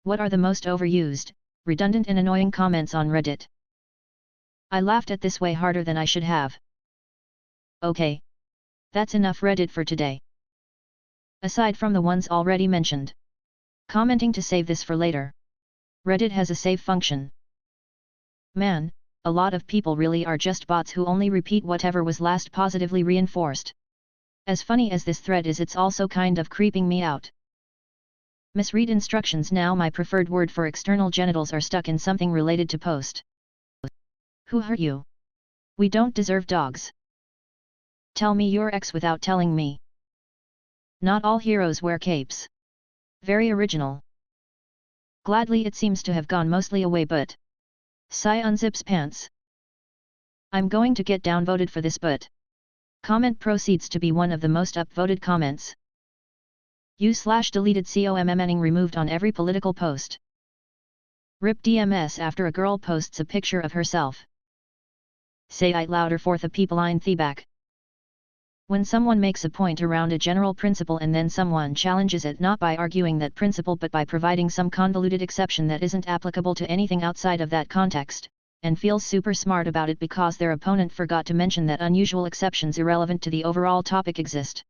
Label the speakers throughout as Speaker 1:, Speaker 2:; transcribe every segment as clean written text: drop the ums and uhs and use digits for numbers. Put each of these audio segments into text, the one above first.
Speaker 1: What are the most overused, redundant and annoying comments on Reddit? I laughed at this way harder than I should have. Okay. That's enough Reddit for today. Aside from the ones already mentioned. Commenting to save this for later. Reddit has a save function. Man, a lot of people really are just bots who only repeat whatever was last positively reinforced. As funny as this thread is, it's also kind of creeping me out. Misread instructions. Now my preferred word for external genitals are stuck in something related to post. Who hurt you? We don't deserve dogs. Tell me your ex without telling me. Not all heroes wear capes. Very original. Gladly it seems to have gone mostly away, but Sai unzips pants. I'm going to get downvoted for this, but comment proceeds to be one of the most upvoted comments. U/deleted commenting removed on every political post. Rip DMS after a girl posts a picture of herself. Say it louder for the people in the back. When someone makes a point around a general principle and then someone challenges it not by arguing that principle but by providing some convoluted exception that isn't applicable to anything outside of that context, and feels super smart about it because their opponent forgot to mention that unusual exceptions irrelevant to the overall topic exist.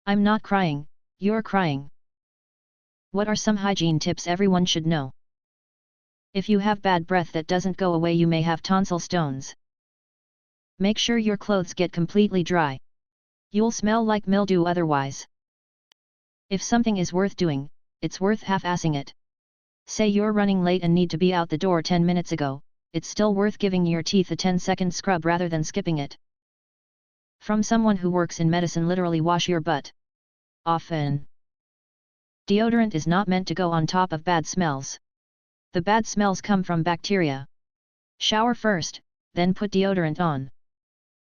Speaker 1: I'm not crying, you're crying. What are some hygiene tips everyone should know? If you have bad breath that doesn't go away, you may have tonsil stones. Make sure your clothes get completely dry. You'll smell like mildew otherwise. If something is worth doing, it's worth half-assing it. Say you're running late and need to be out the door 10 minutes ago, it's still worth giving your teeth a 10-second scrub rather than skipping it. From someone who works in medicine, literally wash your butt often. Deodorant is not meant to go on top of bad smells. The bad smells come from bacteria. Shower first, then put deodorant on.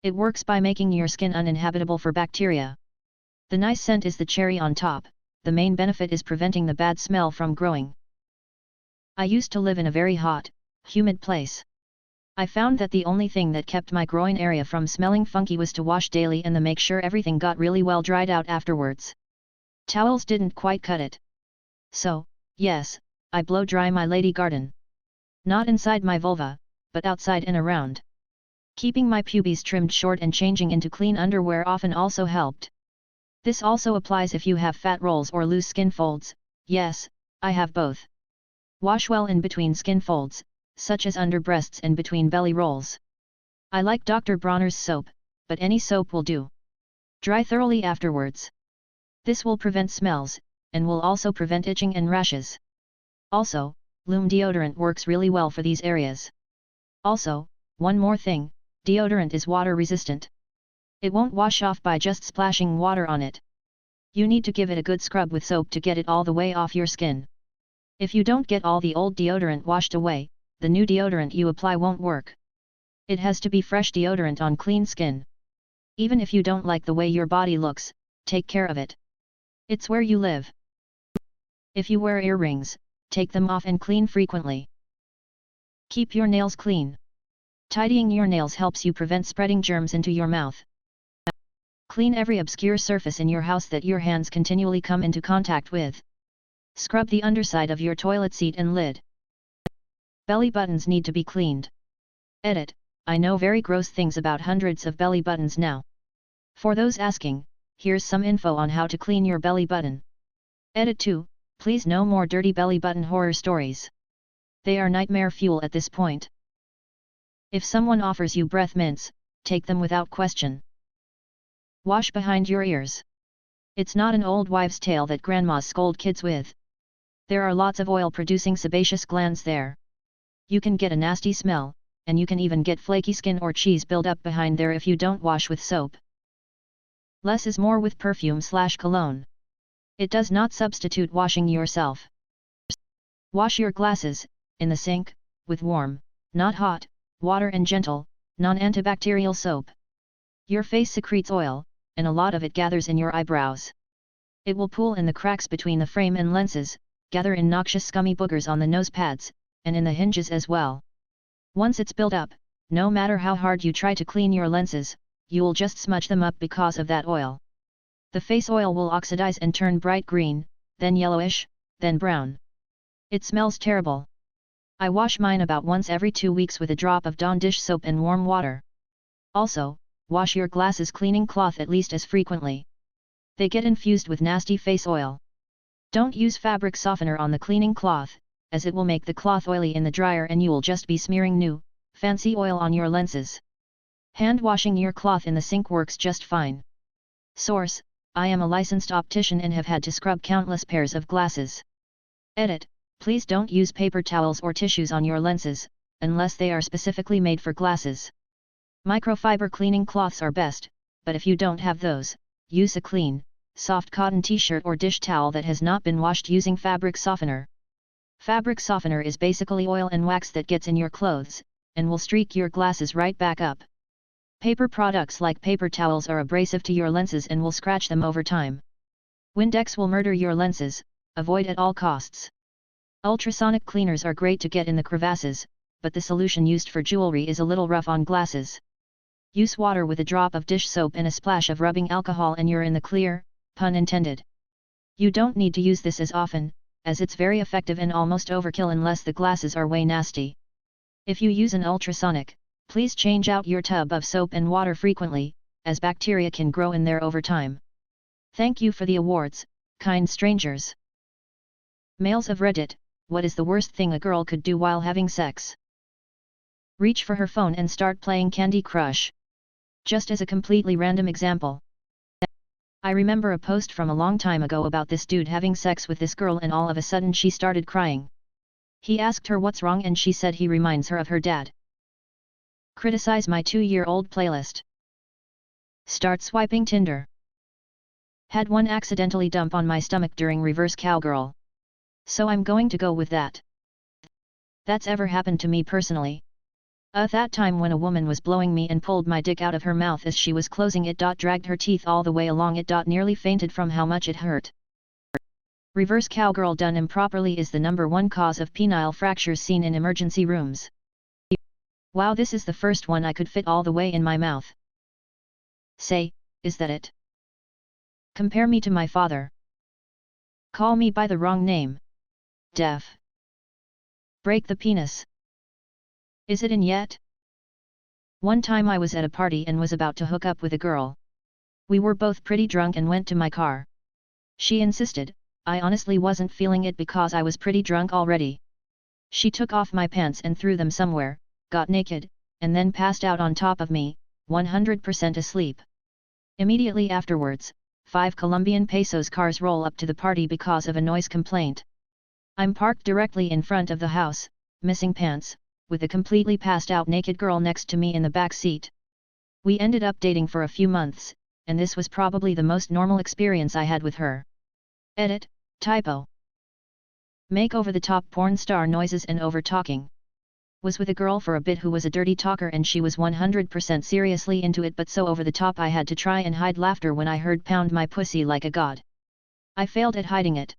Speaker 1: It works by making your skin uninhabitable for bacteria. The nice scent is the cherry on top, the main benefit is preventing the bad smell from growing. I used to live in a very hot, humid place. I found that the only thing that kept my groin area from smelling funky was to wash daily and then make sure everything got really well dried out afterwards. Towels didn't quite cut it. So, yes, I blow dry my lady garden. Not inside my vulva, but outside and around. Keeping my pubes trimmed short and changing into clean underwear often also helped. This also applies if you have fat rolls or loose skin folds. Yes, I have both. Wash well in between skin folds, such as under breasts and between belly rolls. I like Dr. Bronner's soap, but any soap will do. Dry thoroughly afterwards. This will prevent smells, and will also prevent itching and rashes. Also, Lume deodorant works really well for these areas. Also, one more thing, deodorant is water resistant. It won't wash off by just splashing water on it. You need to give it a good scrub with soap to get it all the way off your skin. If you don't get all the old deodorant washed away, the new deodorant you apply won't work. It has to be fresh deodorant on clean skin. Even if you don't like the way your body looks, take care of it. It's where you live. If you wear earrings, take them off and clean frequently. Keep your nails clean. Tidying your nails helps you prevent spreading germs into your mouth. Clean every obscure surface in your house that your hands continually come into contact with. Scrub the underside of your toilet seat and lid. Belly buttons need to be cleaned. Edit, I know very gross things about hundreds of belly buttons now. For those asking, here's some info on how to clean your belly button. Edit 2, please no more dirty belly button horror stories. They are nightmare fuel at this point. If someone offers you breath mints, take them without question. Wash behind your ears. It's not an old wives' tale that grandmas scold kids with. There are lots of oil-producing sebaceous glands there. You can get a nasty smell, and you can even get flaky skin or cheese buildup behind there if you don't wash with soap. Less is more with perfume/cologne. It does not substitute washing yourself. Wash your glasses, in the sink, with warm, not hot, water and gentle, non-antibacterial soap. Your face secretes oil, and a lot of it gathers in your eyebrows. It will pool in the cracks between the frame and lenses, gather in noxious scummy boogers on the nose pads, and in the hinges as well. Once it's built up, no matter how hard you try to clean your lenses, you'll just smudge them up because of that oil. The face oil will oxidize and turn bright green, then yellowish, then brown. It smells terrible. I wash mine about once every 2 weeks with a drop of Dawn dish soap and warm water. Also, wash your glasses cleaning cloth at least as frequently. They get infused with nasty face oil. Don't use fabric softener on the cleaning cloth, as it will make the cloth oily in the dryer and you will just be smearing new, fancy oil on your lenses. Hand washing your cloth in the sink works just fine. Source: I am a licensed optician and have had to scrub countless pairs of glasses. Edit: please don't use paper towels or tissues on your lenses, unless they are specifically made for glasses. Microfiber cleaning cloths are best, but if you don't have those, use a clean, soft cotton t-shirt or dish towel that has not been washed using fabric softener. Fabric softener is basically oil and wax that gets in your clothes, and will streak your glasses right back up. Paper products like paper towels are abrasive to your lenses and will scratch them over time. Windex will murder your lenses, avoid at all costs. Ultrasonic cleaners are great to get in the crevasses, but the solution used for jewelry is a little rough on glasses. Use water with a drop of dish soap and a splash of rubbing alcohol and you're in the clear, pun intended. You don't need to use this as often, as it's very effective and almost overkill unless the glasses are way nasty. If you use an ultrasonic, please change out your tub of soap and water frequently, as bacteria can grow in there over time. Thank you for the awards, kind strangers. Males of Reddit: what is the worst thing a girl could do while having sex? Reach for her phone and start playing Candy Crush. Just as a completely random example. I remember a post from a long time ago about this dude having sex with this girl and all of a sudden she started crying. He asked her what's wrong and she said he reminds her of her dad. Criticize my 2-year-old playlist. Start swiping Tinder. Had one accidentally dump on my stomach during reverse cowgirl. So I'm going to go with that. That's ever happened to me personally. That time when a woman was blowing me and pulled my dick out of her mouth as she was closing it. Dragged her teeth all the way along it. Nearly fainted from how much it hurt. Reverse cowgirl done improperly is the #1 cause of penile fractures seen in emergency rooms. Wow, this is the first one I could fit all the way in my mouth. Say, is that it? Compare me to my father. Call me by the wrong name. Deaf. Break the penis. Is it in yet? One time I was at a party and was about to hook up with a girl. We were both pretty drunk and went to my car. She insisted. I honestly wasn't feeling it because I was pretty drunk already. She took off my pants and threw them somewhere, got naked, and then passed out on top of me, 100% asleep. Immediately afterwards, 5 Colombian pesos cars roll up to the party because of a noise complaint. I'm parked directly in front of the house, missing pants, with a completely passed out naked girl next to me in the back seat. We ended up dating for a few months, and this was probably the most normal experience I had with her. Edit: typo. Make over-the-top porn star noises and over-talking. Was with a girl for a bit who was a dirty talker and she was 100% seriously into it, but so over the top I had to try and hide laughter when I heard "pound my pussy like a god." I failed at hiding it.